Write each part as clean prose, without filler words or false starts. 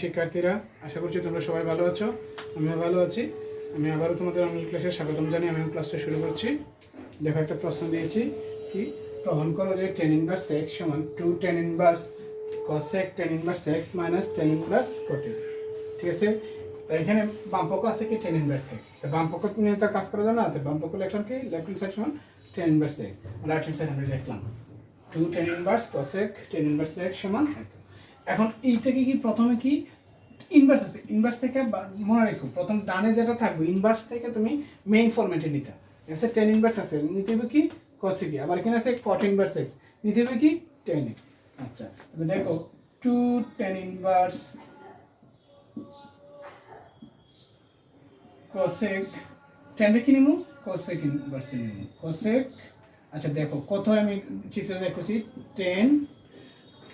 শিক্ষার্থীরা, আশা করছি তোমরা সবাই ভালো আছো। আমিও ভালো আছি। আমি আবারও তোমাদের অনলাইন ক্লাসে স্বাগতম জানিয়ে আমি ক্লাসটা শুরু করছি। দেখো, একটা প্রশ্ন দিয়েছি কি, প্রমাণ করো যে tan ইনভার্স x সমান 2 tan inverse cosec tan inverse x minus tan inverse cot x। ঠিক আছে, তো এখানে বাম পক্ষ আছে কি tan ইনভার্স x, তো বাম পক্ষ নিয়ে তো কাজ করা যায় না, তো বাম পক্ষ লিখলাম কি লেফট হ্যান্ড সাইড সমান tan inverse x, right hand side আমরা লিখলাম 2 tan inverse cosec tan inverse x সমান। এখন এইটাকে কি প্রথমে কি ইনভার্স আছে, ইনভার্স থেকে মনে রাখো প্রথম ডানে যেটা থাকবে ইনভার্স থেকে তুমি মেইন ফরম্যাটে নিতে। এসে tan ইনভার্স আছে, নিতে হবে কি cosec, আবার এখানে আছে cot ইনভার্স x, নিতে হবে কি tan x। আচ্ছা, তবে দেখো 2 tan ইনভার্স cosec, tan কি নিমু cosec ইনভার্স নিমু cosec। আচ্ছা দেখো কত আমি চিত্র দেখতেছি, 10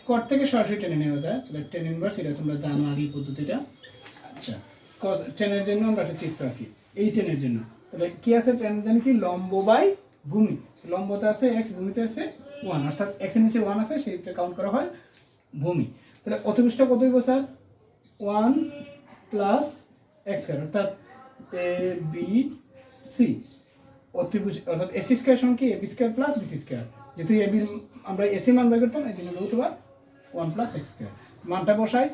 কট থেকে সরাসরি টেনে নেওয়া যায়, তাহলে টেন ইনভার্স, এটা তোমরা জানো আগে পদ্ধতিটা। আচ্ছা, টেনের জন্য আমরা একটা চিত্র আঁকি, এই টেনের জন্য তাহলে কি আছে, টেন জানি কি লম্ব বাই ভূমি, লম্বতে আছে x, ভূমিতে আছে 1, অর্থাৎ x এর নিচে 1 আছে, সেইটা কাউন্ট করা হয় ভূমি। তাহলে অতিভুজটা কত হইব স্যার, 1 প্লাস x স্কয়ার, অর্থাৎ a b c। অতিভুজ অর্থাৎ ac স্কয়ার সমান কি ab square plus bc square, যেহেতু ab আমরা ac মান বের করতাম, এই জন্য root over 1 plus x square মানটা বসাই।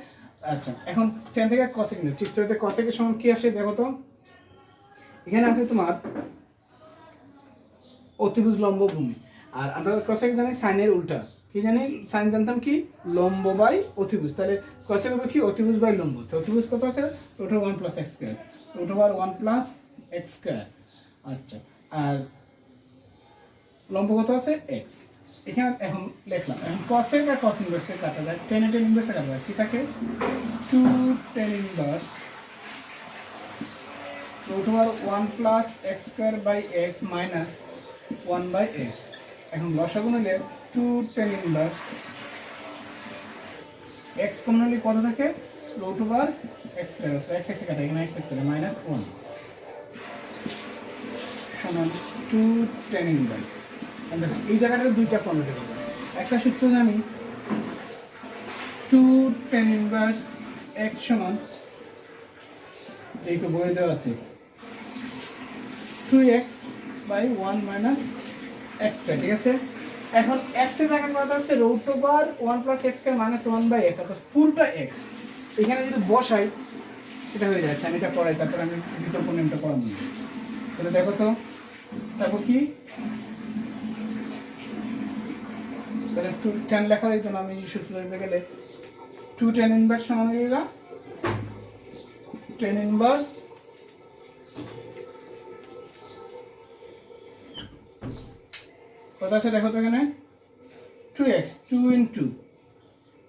আচ্ছা, এখন tan থেকে cosec নিয়ে চিত্রতে cosec এর সমান কি আসে দেখো তো, এখানে আছে তোমার অতিভুজ লম্ব ভূমি, আর আমরা cosec জানি সাইনের উল্টা, কি জানি সাইন জানতাম কি লম্ব বাই অতিভুজ, তাহলে cosec হবে কি অতিভুজ বাই লম্ব, তো অতিভুজ কত আছে root over 1 plus x square, root over 1 plus x square. আচ্ছা, আর লম্ব কত আছে x, এখানে এখন লিখলাম। এখন cosec আর cos ইনভার্সে কাটা যায়, tan tan ইনভার্সে কাটা যায়, কি থাকে 2 tan inverse root over 1 plus x square by x minus 1 by x। এখন লসাগু নিলে 2 tan ইনভার্স x কমন নিলে কত থাকে root over x square, x x কাটা, এখানে x x মাইনাস 1 সমান 2 tan ইনভার্স। এই জায়গাটার দুইটা ফর্মুলা দেবো, একটা সূত্র জানি 2 tan ইনভার্স x সমান, এইটা বলে দেওয়া আছে 2x by 1 minus x square. ঠিক আছে, এখন x এর জায়গায় কত আছে root over 1 plus x square minus 1 by x, অর্থাৎ পুরোটা x এখানে যদি বসাই এটা হয়ে যাচ্ছে। আমি এটা পড়াই, তারপর আমি বিকল্প নিয়মটা পড়াবো। তাহলে দেখো তো, তারপর কি তাহলে 2 tan লেখা দিত না, আমি সূত্র লিখতে গেলে 2 tan ইনভার্স সমান হয়ে গেল tan ইনভার্স কত আছে দেখো তো, এখানে 2x 2 ইনটু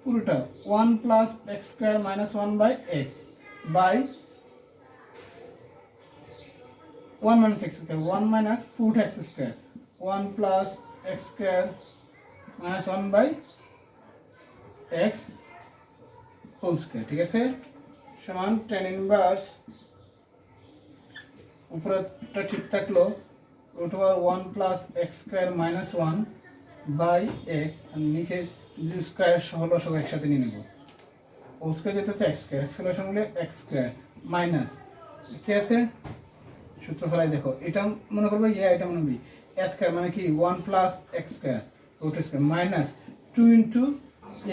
পুরোটা 1 plus x square minus 1 by x by 1 minus x square, 1 minus পুরোটা x square, 1 plus x square minus 1 by x whole square. ঠিক আছে, সমান tan ইনভার্স উপরেরটা ঠিক থাকলো root over 1 plus x square minus 1 by x, আর নিচে square হলো সব একসাথে নিয়ে নেব, হোল স্কয়ার যেতে হচ্ছে x স্কয়ার, x স্কয়ার সমান x স্কয়ার মাইনাস কি আছে সূত্র ফেলাই দেখো, এটা মনে করবে এটা মনে করবি a স্কয়ার মানে কি 1 plus x square root square minus 2 into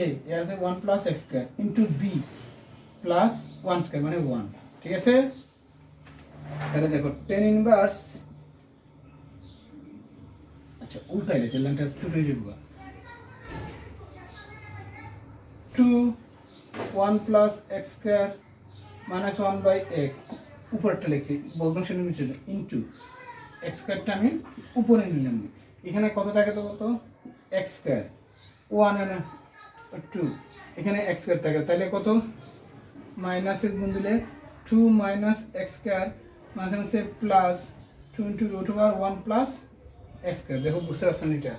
a আছে 1 plus x square into b plus 1 square মানে 1। ঠিক আছে, তাহলে দেখো tan ইনভার্স, আচ্ছা উল্টাই লেখে লাইনটা ছোট হয়ে যাবে, 2 1 plus x square minus 1 by x, উপরেরটা লিখছি ভগ্নাংশের নিচে ইনটু x স্কয়ারটা আমি উপরে নিলাম, এখানে কত থাকে তো কত x স্কয়ার 1 and 2, এখানে x স্কয়ার থাকে, তাহলে কত মাইনাসের গুণ দিলে 2 minus x square minus plus 2 into root over 1 plus x square. দেখো বুঝতে পারছেন, এটা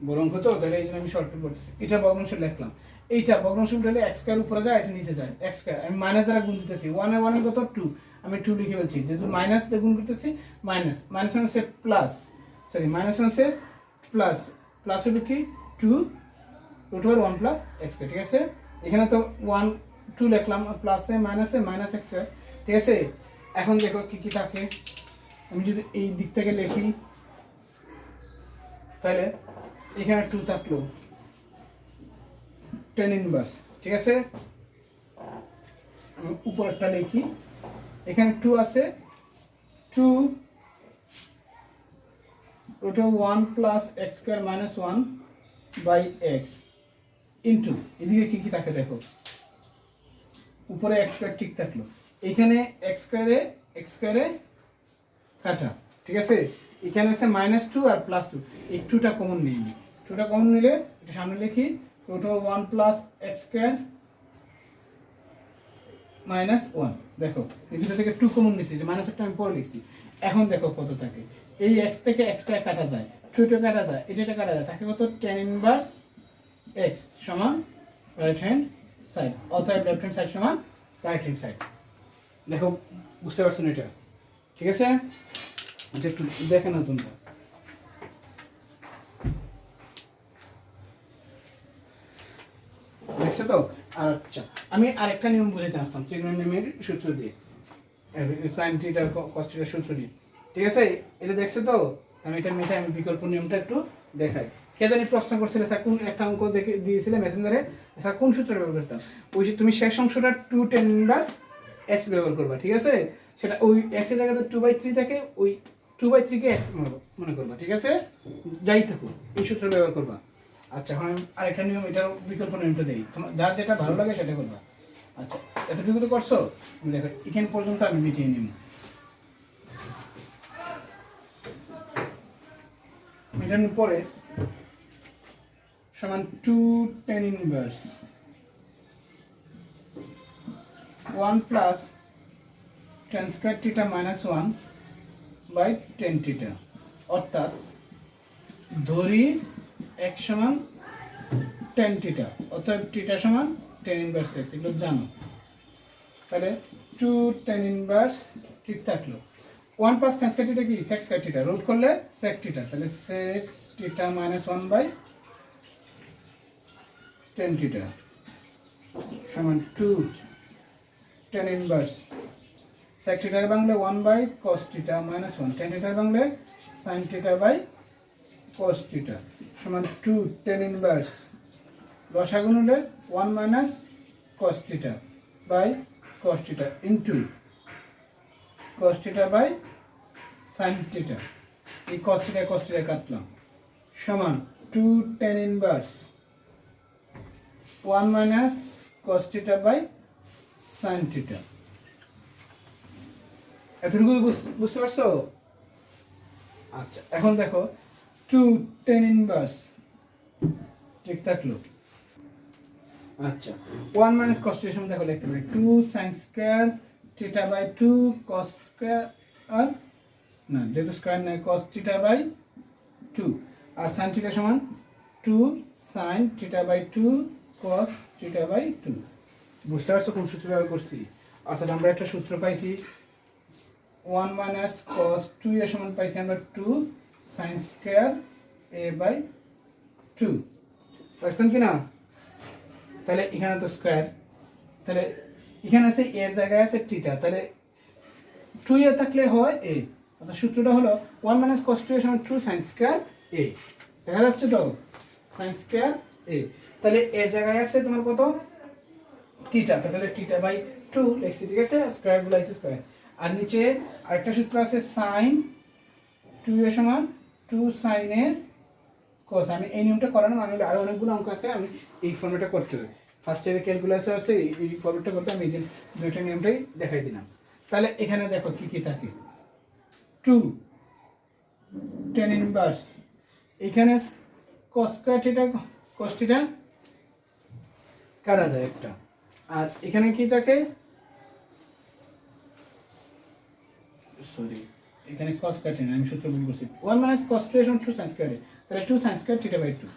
বড় অঙ্ক তো, তাহলে এই জন্য আমি শর্টকাট করতেছি, এটা ভগ্নাংশ লিখলাম, এইটা ভগ্নাংশ উঠালে x স্কয়ার উপরে যায়, এটা নিচে যায় x স্কয়ার, আমি মাইনাস দ্বারা গুণ দিতেছি 1 আর 1 এর কত 2, আমি 2 লিখে ফেলছি, যেহেতু মাইনাস দিয়ে গুণ করতেছি মাইনাস, মাইনাস হচ্ছে প্লাস, সরি মাইনাস হচ্ছে প্লাস, প্লাস হলো কি 2 root over 1 plus x square. ঠিক আছে, এখানে তো 1 টু লিখলাম, প্লাসে মাইনাস এক্স স্কোয়ার, ঠিক আছে। এখন দেখো কি কি থাকে, আমি যদি এই দিক থেকে লিখি তাহলে এখানে টু থাকলো টেন ইনভার্স, ঠিক আছে। আমি উপরেরটা লিখি, এখানে টু আছে, two root of 1 plus x square minus 1 by x into, এদিকে কি কি থাকে দেখো, উপরে এক্স স্কোয়ার ঠিক থাকলো, এখানে এক্স স্কোয়ারে কাটা, ঠিক আছে। এখানে আছে মাইনাস টু আর প্লাস টু, এই টুটা কমন নিয়ে নিই, টুটা কমন নিলে এটা সামনে লিখি, root of 1 plus x square minus 1, দেখো এই দুটো থেকে টু কমন নিচ্ছি, যে মাইনাস একটা আমি পরে লিখছি। এখন দেখো কত থাকে, এই এক্স থেকে এক্সটা কাটা যায়, টুটা কাটা যায়, এটা কাটা যায়, থাকে কত টেন ইনভার্স এক্স সমান রাইট হ্যান্ড সাইড, অতএব লেফট হ্যান্ড সাইড সমান রাইট হ্যান্ড সাইড। দেখো বুঝতে পারছেন এটা, ঠিক আছে। আচ্ছা একটু দেখে না তোমরা, দেখছো তো। আচ্ছা আমি আরেকটা নিয়ম বুঝাইতে আসতাম, ট্রিগোনোমেট্রির সূত্র দিয়ে, সাইন থিটা কস থিটার সূত্র দিয়ে, ঠিক আছে। এটা দেখছো তো, আমি এটা মেথে আমি বিকল্প নিয়মটা একটু দেখাই। কে জানি প্রশ্ন করছিলে স্যার কোন একটা অঙ্ক দেখে দিয়েছিলে মেসেঞ্জারে, স্যার কোন সূত্র ব্যবহার করতাম, ওই তুমি শেষ অংশটা টু টেন ইনভার্স এক্স ব্যবহার করবা, ঠিক আছে। সেটা ওই এক্স এর জায়গাতে 2/3 থাকে, ওই 2/3 কে এক্স মনে করবা, ঠিক আছে। যাই থাকো এই সূত্র ব্যবহার করবা। আচ্ছা এখন আমি আরেকটা নিয়ম, এটার বিকল্প নিয়মটা দিই, তোমার যার যেটা ভালো লাগে সেটা করবা। আচ্ছা এতটুকু তো করছো, দেখো এখান পর্যন্ত আমি মিটিয়ে নিব, মেটানোর পরে সমান two tan inverse 1 plus tan square theta minus 1 by tan theta, অর্থাৎ ধরি এক সমান টেন থিটা, অর্থাৎ থিটা সমান টেন ইনভার্স এক্স, এগুলো জানো। তাহলে টু টেন ইনভার্স ঠিক থাকলো, 1 প্লাস টেন স্কোয়ার থিটা কি সেক স্কোয়ার থিটা, রুট করলে সেক থিটা, তাহলে sec theta minus 1 by tan theta সমান টু টেন ইনভার্স সেক থিটার বাংলা 1 by cos theta minus 1, tan থিটার বাংলা sine theta by cos theta সমান টু টেন ইনভার্স, লসাগু নিলে 1 minus cos theta by cos theta into cos theta by sine theta, এই cos theta কাটলাম, সমান two tan inverse 1 minus cos theta by sine theta. এতটুকু বুঝতে পারছো? আচ্ছা এখন দেখো টু টেন ইনভার্স ঠিক থাকলো। আচ্ছা 1 মাইনাস কস থিটার সময় দেখো লিখতে পারি 2 sin square theta by 2 cos square, আর না যেহেতু স্কয়ার নাই cos থিটা বাই 2, আর sin থিটা সমান 2 sin theta by 2 cos theta by 2। বুঝতে পারছো কোন সূত্র ব্যবহার করছি? অর্থাৎ আমরা একটা সূত্র পাইছি 1 মাইনাস cos 2 এর সমান পাইছি আমরা 2 sin স্কয়ার a বাই 2, বুঝছেন কি না? তাহলে এখানে তো স্কয়ার, তাহলে এখানে আছে এর জায়গায় আছে থিটা, তাহলে 2 এ থাকলে হয় a, অর্থাৎ সূত্রটা হলো 1 মাইনাস cos 2 এর সমান 2 sin স্কয়ার a, দেখা যাচ্ছে তো sin স্কয়ার a, তাহলে এর জায়গায় আছে তোমার কত থিটা, তাহলে থিটা বাই 2 লিখছি, ঠিক আছে, স্কয়ার গুলাইছে স্কয়ার। আর নিচে আরেকটা সূত্র আছে sin 2 এর সমান 2 sin a cos, আমি এই নিয়মটা করানো মানে আরো অনেকগুলো অঙ্ক আছে, আমি এই ফর্মেটটা করতে হবে, ফার্স্ট ইয়ারে ক্যালকুলাসে আছে এই ফর্মেটটা করতে, আমি এই যে দুইটা নিয়মটাই দেখাই দিলাম। তাহলে এখানে দেখো কি কি থাকে 2 tan ইনভার্স, এখানে cos square theta cos theta কাটা যায় একটা, আর এখানে কি থাকে সরি এখানে cos স্কয়ার থিটা আমি সূত্র ভুল করছি, 1 মাইনাস cos 2 এর সমান 2 sin স্কয়ার, তাহলে 2 sin স্কয়ার থিটা বাই 2,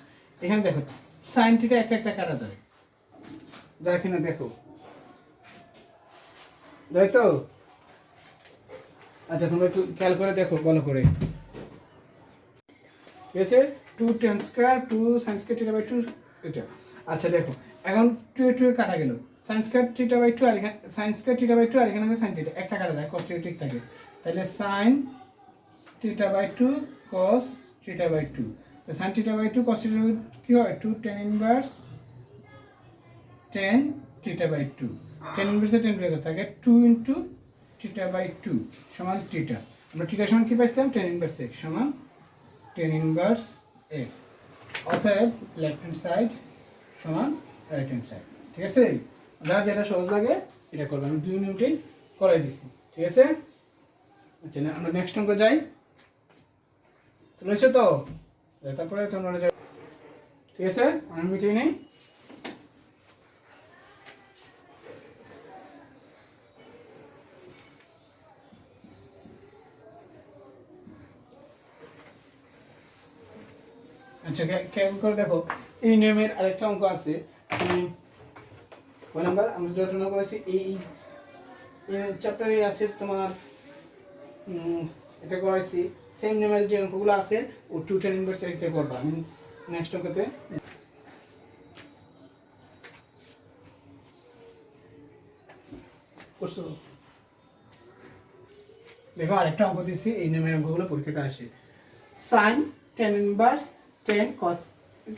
এখানে দেখো sin থিটা একটা একটা কাটা যায়, যা কিনা দেখো যাই তো। আচ্ছা তোমরা একটু খেয়াল করে দেখো ভালো করে, ঠিক আছে, 2 tan square 2 sin square theta by 2 এটা। আচ্ছা দেখো এখন 2 এ 2 এ কাটা গেল, sin স্কয়ার থিটা বাই 2 আর এখানে sin স্কয়ার থিটা বাই 2 আর এখানে আছে sin থিটা একটা কাটা যায় cos থিটা ঠিক থাকে তাহলে sin theta by 2 cos theta by 2 তো sin theta by 2 cos theta কি হয় 2 tan inverse tan theta by 2 tan ইনভার্সে tan ব্রেকেট থাকে 2 ইনটু থিটা বাই 2 সমান থিটা আমরা থিটা সমান কি পাইছিলাম tan ইনভার্স x সমান tan ইনভার্স x অতএব লেফট হ্যান্ড সাইড সমান রাইট হ্যান্ড সাইড ঠিক আছে যা যেটা সহজ লাগে এটা করব আমি 2 মিনিটেই করাই দিছি ঠিক আছে আচ্ছা না আমরা নেক্সট অঙ্ক যাই বুঝছো তো তারপরে তোমরা ঠিক আছে আমি মিটিয়ে নেই আচ্ছা কেমন করে দেখো এই নিয়মের আরেকটা অঙ্ক আছে ওই নাম্বার আমরা যতটা করেছি এই চ্যাপ্টারে আছে তোমার এটা করাইছি সেম নিয়মের যে অঙ্কগুলো আছে ও 2 tan ইনভার্স x দিয়ে করবা আমি নেক্সট অঙ্কতে করছো দেখো আরেকটা অঙ্ক দিছি এই নিয়মের অঙ্কগুলো পরীক্ষাতে আসে sin tan inverse 10 cos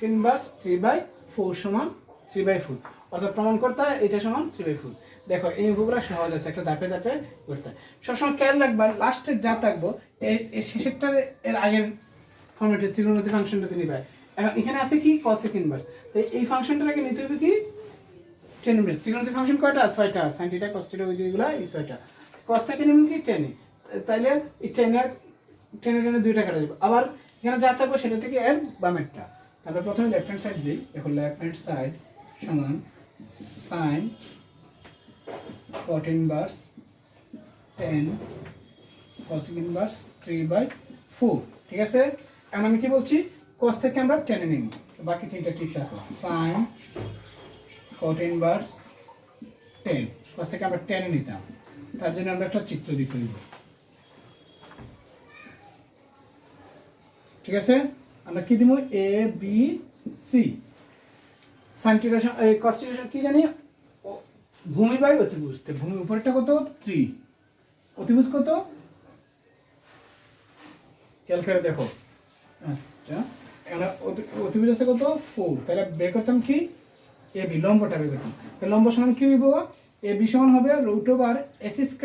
inverse 3/4 সমান 3/4 অর্থাৎ প্রমাণ করতে হয় এটা সমান 3/4 দেখো এই অঙ্কগুলো সহজ আছে একটা ধাপে ধাপে করতে হয় সবসময় খেয়াল রাখবা লাস্টে যা থাকবো এর শেষেরটার এর আগের ফর্মেটে ত্রিকোণমিতিক ফাংশনটা নিবে এখন এখানে আছে কি cos ইনভার্স তাই এই ফাংশনটার আগে নিতে হবে কি tan ইনভার্স ত্রিকোণমিতিক ফাংশন কয়টা 6টা sin থিটা cos থিটা ওই যেগুলো এই 6টা cos থেকে নিবে কি tan তাইলে এই tan এর দুইটা কাটা যাবে আবার এখানে যা থাকবে সেটা থেকে এর বামেরটা তাহলে প্রথমে লেফট হ্যান্ড সাইড দিই দেখো লেফট হ্যান্ড সাইড সমান sin cot inverse 10 cos inverse 3/4 ঠিক আছে এখন আমি কি বলছি cos থেকে আমরা টেনে নিব বাকি তিনটা ঠিক রাখো sin cot ইনভার্স 10 cos থেকে আমরা টেনে নিতাম তার জন্য আমরা একটা চিত্র দিতে দিব ঠিক আছে আমরা কি দিব a b c sin theta cos theta কি জানি ভূমি বাই অতিভুজ তে ভূমি উপরটা কত 3 অতিভুজ কত খেয়াল করে দেখো আচ্ছা আমরা অতিভুজ আছে কত 4 তাহলে বের করতাম কি ab লম্বটা বের করতাম তাহলে লম্ব সমান কি হইব ab সমান হবে √ac²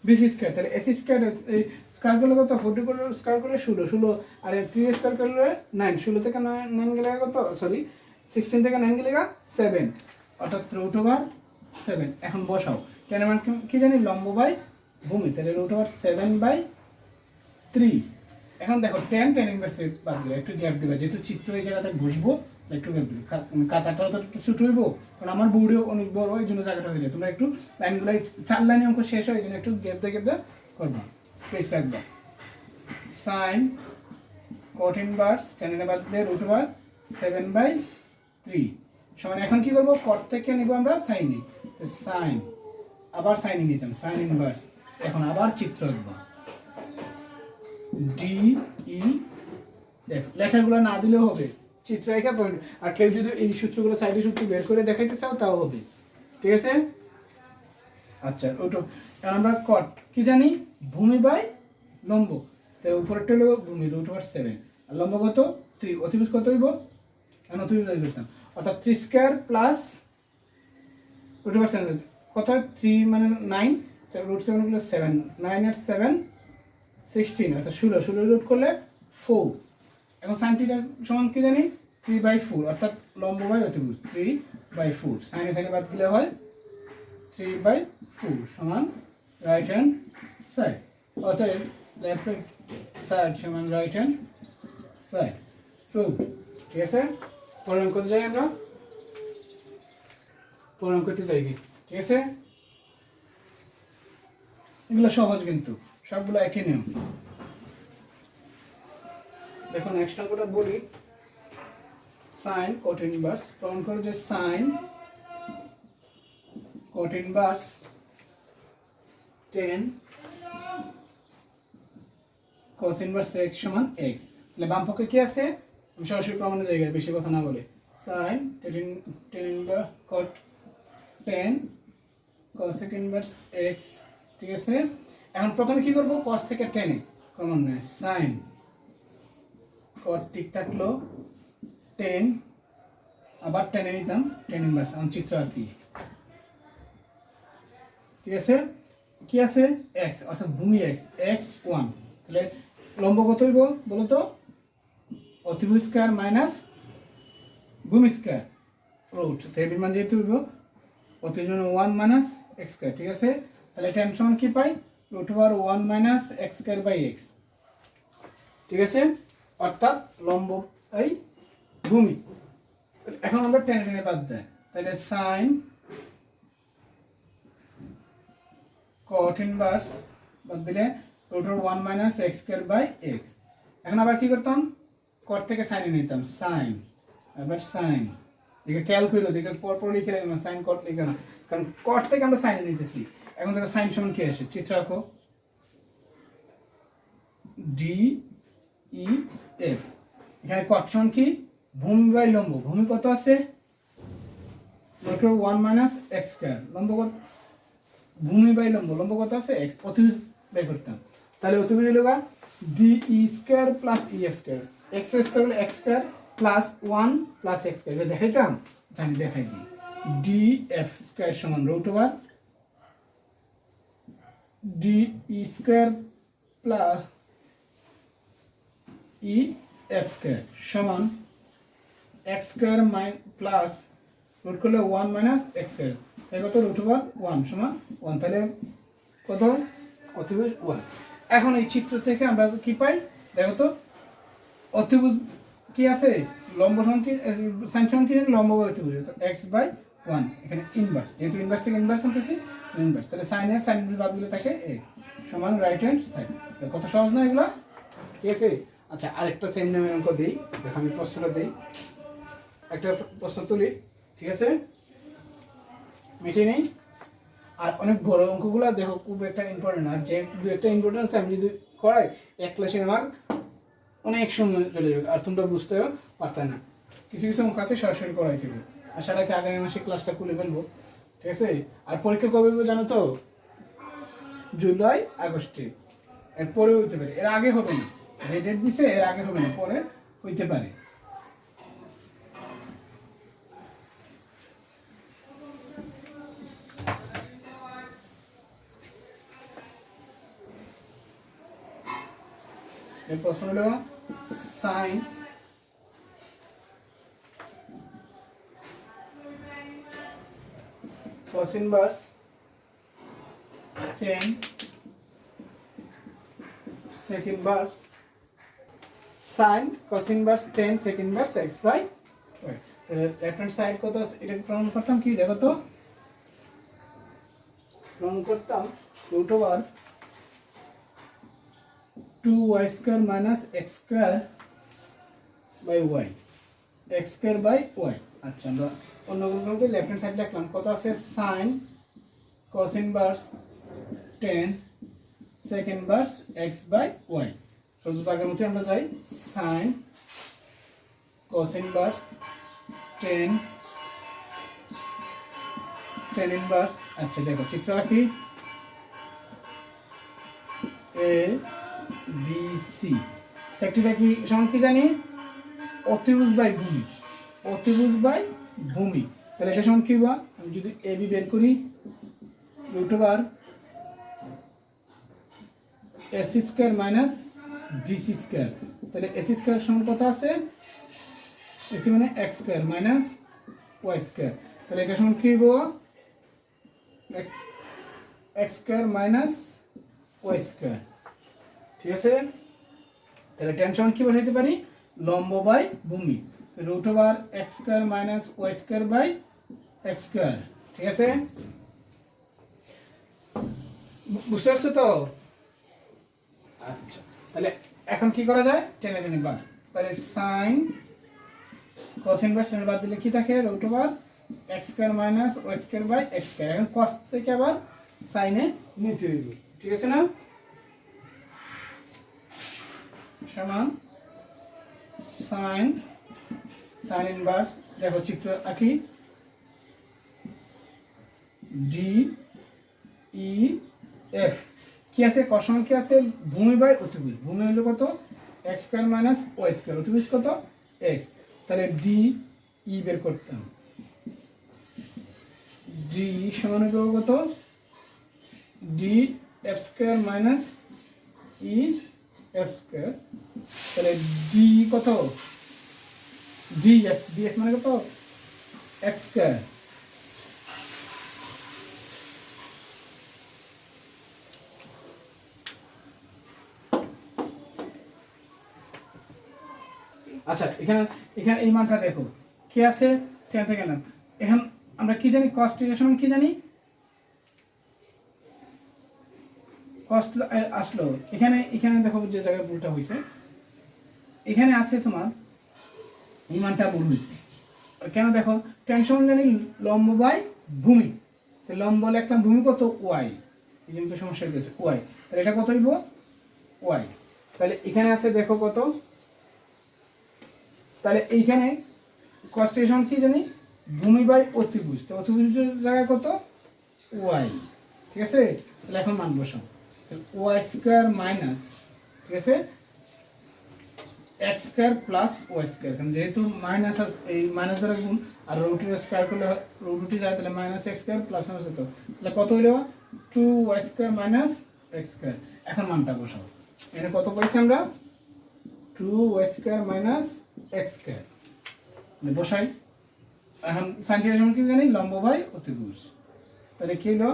- bc স্কয়ার তাহলে ac স্কয়ার এই স্কয়ার করলে কত 40 করলে স্কয়ার করলে 16 আর 3 স্কয়ার করলে 9 16 থেকে 9 গেলে কত সরি 16 থেকে 9 গেলে 7 অর্থাৎ √7 এখন বসাও কেন মান কি জানি লম্ব বাই ভূমি তাহলে √7/3 এখন দেখো tan ইনভার্সে বাদ দিলে একটু গ্যাপ দিবা যেহেতু চিত্র এই জায়গাতে বসবো একটু গ্যাপ দিবে কাটাটাও তো একটু ছোট হইব কারণ আমার বোর্ডেও অনেক বড় এই জন্য জায়গাটা হয়ে যায় তোমরা একটু লাইনগুলো 4 লাইনে অঙ্ক শেষ হয় এই জন্য একটু গ্যাপ দিয়ে করবা স্পেস রাখবা sin cot ইনভার্স tan এর বাদ দিয়ে √7/3 সমান এখন কি করব cot থেকে নিব আমরা sin এ তো sin আবার sin এ নিতাম sin ইনভার্স এখন আবার চিত্র আঁকবা d e f লেটারগুলো না দিলেও হবে চিত্র একা পয়েন্ট আর কেউ যদি এই সূত্রগুলো সাইডে সূত্র বের করে দেখাইতে চাও তাও হবে ঠিক আছে আচ্ছা ওটা এখন আমরা cot কি জানি ভূমি বাই লম্ব তো উপরেরটা হলো ভূমি √7 আর লম্ব কত 3 অতিভুজ কত হইব এখন অতিভুজ বের করতাম অর্থাৎ 3 স্কয়ার প্লাস √7 কত 3 মানে 9 √7 গুলো 7 9 আর 7 16 অর্থাৎ 16 রুট করলে 4 এখন sin থিটা সমান কি জানি 3/4 অর্থাৎ লম্ব বাই অতিভুজ 3/4 sin এ বাদ দিলে হয় 3/4 সমান রাইট হ্যান্ড সাইড অতএব লেফট সাইড সমান রাইট হ্যান্ড সাইড প্রুভ ঠিক আছে পরের অঙ্ক যাই আমরা পরের অঙ্কতে যাই ঠিক আছে এগুলো সহজ কিন্তু সবগুলো একই নিয়ম দেখো নেক্সট অঙ্কটা বলি sin cot ইনভার্স প্রমাণ করো যে sin cot inverse 10 cos inverse x সমান x তাহলে বাম পক্ষে কি আছে আমি সরাসরি প্রমাণের জায়গায় বেশি কথা না বলে sin tan inverse cot ten cosec inverse x, ঠিক আছে। এখন প্রথমে কি করব, cos থেকে টেনে কমন নেয়, সাইন cot ঠিক থাকলো, টেন আবার টেনে নিতাম, টেন ইনভার্স। এখন চিত্র আঁকি, ঠিক আছে। কি আছে, এক্স অর্থাৎ ভূমি এক্স, এক্স ওয়ান, তাহলে লম্ব কত হইব বলো তো, অতিভুজ স্কয়ার মাইনাস ভূমি স্কয়ার রুট, তাহলে মান যেহেতু হইব অতিভুজ ওয়ান মাইনাস এক্স স্কয়ার, ঠিক আছে। তাহলে টেন সমান কি পাই, root over one minus x square by x, ঠিক আছে। অর্থাৎ লম্ব এই ভূমি। এখন আমরা টেনে টেনে বাদ যায়, তাহলে সাইন cot ইনভার্স বাদ দিলে root over one minus x square by x. এখন আবার কি করতাম, cot থেকে সাইনে নিতাম, সাইন আবার সাইন, দেখে খেয়াল করলো, দেখে পরপর লিখে রাখলাম, সাইন cot লিখে না, কারণ cot থেকে আমরা সাইনে নিতেছি। এখন দেখো সাইন সমান কি আসে, চিত্র আঁকো, ডি ই এফ। এখানে cot সমান কি, ভূমি বাই লম্ব, ভূমি কত আছে root over one minus x square, লম্ব কত, ভূমি বাই লম্ব, লম্ব কত আছে এক্স, অতিভুজ বের করতাম। তাহলে অতিভুজ হলো D E square plus E F square, x square হলো x square plus one plus x square, এটা দেখাইতাম, আমি দেখাই দিই। ডি এফ স্কয়ার সমান root over D E square plus E F square সমান এক্স স্কয়ার প্লাস রুট করলে one minus x square, তাই কত রুট ওভার ওয়ান সমান ওয়ান, তাহলে কত অতিভুজ ওয়ান। এখন এই চিত্র থেকে আমরা কি পাই দেখো তো, অতিভুজ কি আছে, লম্ব সমান কি, সাইন সমান কি, লম্ব বাই অতিভুজ, এক্স বাই ওয়ান, এখানে ইনভার্স, যেহেতু ইনভার্স থেকে ইনভার্স আনতেছি ইনভার্স, তাহলে সাইনের সাইন বাদ দিলে থাকে এক্স সমান রাইট হ্যান্ড সাইড। কত সহজ না এগুলো, ঠিক আছে। আচ্ছা আরেকটা সেম নামের অঙ্ক দিই, দেখো আমি প্রশ্নটা দিই, একটা প্রশ্ন তুলি, ঠিক আছে, মিটিয়ে নেই। আর অনেক বড় অঙ্কগুলো দেখো খুব একটা ইম্পর্টেন্ট, আর যে দু একটা ইম্পর্টেন্স আমি যদি করাই এক ক্লাসে আমার অনেক সময় চলে যাবে, আর তোমরা বুঝতেও পারতে না। কিছু কিছু অঙ্ক আছে সরাসরি করাই দেবে, আশা রাখি আগামী মাসে ক্লাসটা খুলে ফেলবো, ঠিক আছে। আর পরীক্ষা কবে জানো তো, জুলাই আগস্টে, এর পরে হইতে পারে, এর আগে হবে না, যে ডেট দিছে এর আগে হবে না, পরে হইতে পারে। এই প্রশ্ন হলো sine cos inverse 10 sec inverse sin cos inverse 10 sec inverse x by y। Left hand side কত, এটা প্রমাণ করতাম কি দেখো তো, প্রমাণ করতাম root over 2y square minus x square by y, x square by y. আচ্ছা আমরা অন্য কোনো লেফট হ্যান্ড সাইড লিখলাম, কত আছে sine cos inverse 10 sec inverse x by y। সহজ ভাগের মধ্যে আমরা যাই, sine cos inverse 10 tan inverse. আচ্ছা দেখো চিত্র আঁকি, এ বি সি, সেক্টরটা কি সমান কি জানি, অতিভুজ বাই ভূমি, অতিভুজ বাই ভূমি, তাহলে এটা সমান কি হবা, আমি যদি এ বি বের করি root over S square minus BC square, তাহলে এসি স্কয়ার সমান কত আছে, এসি মানে x square minus y square, তাহলে এটা সমান কি হবো, x square minus y square, ঠিক আছে। তাহলে টেন সমান কি বসাইতে পারি, লম্ব বাই ভূমি, root over x square minus y square by x square, ঠিক আছে। বুঝতে পারছো তো, আচ্ছা তাহলে এখন কি করা যায়, টেনে টেনে বাদ, তাহলে সাইন cos ইনভার্স টেনে বাদ দিলে কি থাকে, root over x square minus y square by x square, এখন cos থেকে আবার সাইনে নিতে হইবে, ঠিক আছে না, সমান সাইন সাইন ইনভার্স, দেখো চিত্র আঁকি, ডি ই এফ কি আছে কস সমান কি আছে ভূমি বাই অতিভুজ ভূমি হলো কত x square minus y square অতিভুজ কত এক্স তাহলে ডি ই বের করতাম ডি সমান হলো কত D F square minus E F square তাহলে ডি কত ডি এফ মানে কত এক্স স্কয়ার আচ্ছা এখানে এখানে এই মানটা দেখো কি আছে টেনতে গেলাম এখন আমরা কি জানি কস থিটা সমান কি জানি কস আসলো এখানে এখানে দেখো যে জায়গায় ভুলটা হয়েছে এখানে আছে তোমার এই মানটা ভুল হয়েছে কেন দেখো টেন সমান জানি লম্ব বাই ভূমি তো লম্ব লিখলাম ভূমি কত ওয়াই এই জন্য তো সমস্যা হয়েছে ওয়াই তাহলে এটা কত হইব ওয়াই তাহলে এখানে আছে দেখো কত তাহলে এইখানে কস থিটা সমান কি জানি ভূমি বাই অতিভুজ তো অতিভুজের জায়গায় কত ওয়াই ঠিক আছে তাহলে এখন মান বসাও ওয়াই স্কয়ার মাইনাস ঠিক আছে x square plus y square কারণ যেহেতু মাইনাস এই মাইনাস দ্বারা গুণ আর রুটের স্কয়ার করলে রুটটি যায় তাহলে minus x square plus minus হতো তাহলে কত হইল 2y square minus x square এখন মানটা বসাও এখানে কত পাইছি আমরা 2y square minus x square বসাই এখন সাইন থিটা সমান কি জানি লম্ব বাই অতিভুজ তাহলে কি হলো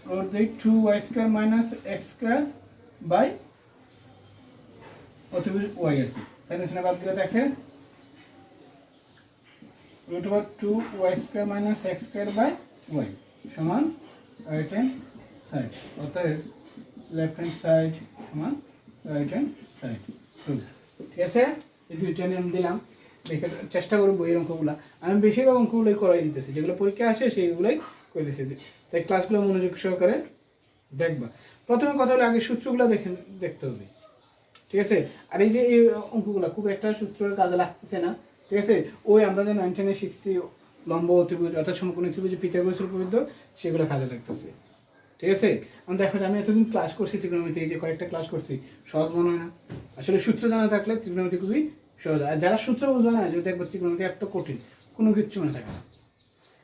রুট দিই 2y square minus x square by অতিভুজ y আছে সাইন সিনে বাদ দিয়ে দেখে root over 2y square minus x square by y সমান রাইট হ্যান্ড সাইড অতএব লেফট হ্যান্ড সাইড সমান রাইট হ্যান্ড সাইড ঠিক আছে এই দুইটা নিয়ম দিলাম দেখে চেষ্টা করবো এই অঙ্কগুলো আমি বেশিরভাগ অঙ্কগুলোই করাই দিতেছি যেগুলো পরীক্ষা আসে সেইগুলোই করে দিতেছি তাই ক্লাসগুলো মনোযোগ সহকারে দেখবা প্রথমে কথা হলো আগে সূত্রগুলো দেখতে হবে ঠিক আছে আর এই যে এই অঙ্কগুলো খুব একটা সূত্রের কাজে লাগতেছে না ঠিক আছে ওই আমরা যে 9-10 শিখছি লম্ব অতিভুজ অর্থাৎ সমকোণী ত্রিভুজ পিথাগোরাসের উপপাদ্য সেগুলো কাজে লাগতেছে ঠিক আছে আমি দেখো আমি এতদিন ক্লাস করছি ত্রিকোণমিতি এই যে কয়েকটা ক্লাস করছি সহজ মনে হয় না আসলে সূত্র জানা থাকলে ত্রিকোণমিতি খুবই সহজ আর যারা সূত্র বুঝবে না যদি দেখবো ত্রিকোণমিতি এত কঠিন কোনো কিচ্ছু মনে থাকে না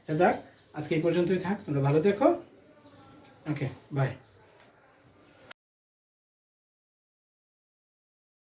আচ্ছা যাক আজকে এই পর্যন্তই থাক তোমরা ভালো দেখো ওকে বাই